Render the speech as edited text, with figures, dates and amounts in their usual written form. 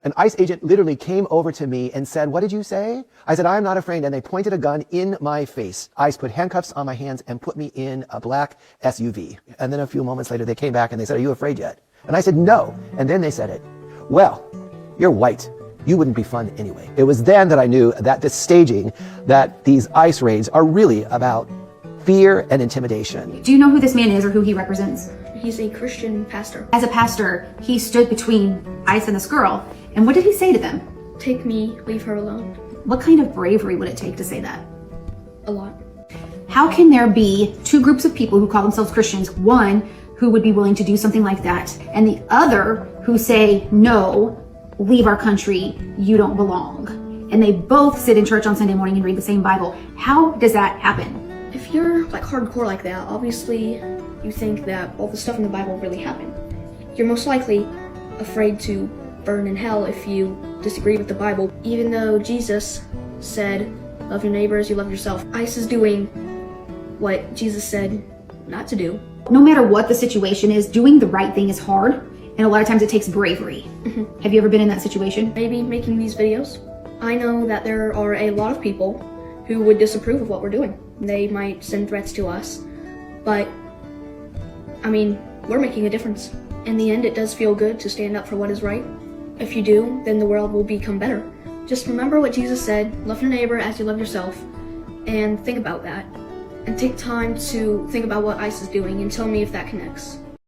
An ICE agent literally came over to me and said, "What did you say?" I said, "I am not afraid." And they pointed a gun in my face. ICE put handcuffs on my hands and put me in a black SUV. And then a few moments later, they came back and they said, "Are you afraid yet?" And I said, "No." And then they said it. "Well, you're white. You wouldn't be fun anyway." It was then that I knew that this staging, that these ICE raids are really about fear and intimidation. Do you know who this man is or who he represents? He's a Christian pastor. As a pastor, he stood between ICE and this girl. And what did he say to them? Take me, leave her alone. What kind of bravery would it take to say that? A lot. How can there be two groups of people who call themselves Christians, one who would be willing to do something like that, and the other who say, no, leave our country, you don't belong? And they both sit in church on Sunday morning and read the same Bible. How does that happen? If you're like hardcore like that, obviously you think that all the stuff in the Bible really happened. You're most likely afraid to burn in hell if you disagree with the Bible. Even though Jesus said, love your neighbor as you love yourself, ICE is doing what Jesus said not to do. No matter what the situation is, doing the right thing is hard, and a lot of times it takes bravery. Have you ever been in that situation? Maybe making these videos. I know that there are a lot of people who would disapprove of what we're doing. They might send threats to us, but I mean, we're making a difference. In the end, it does feel good to stand up for what is right. If you do, then the world will become better. Just remember what Jesus said, love your neighbor as you love yourself, and think about that. And take time to think about what ICE is doing and tell me if that connects.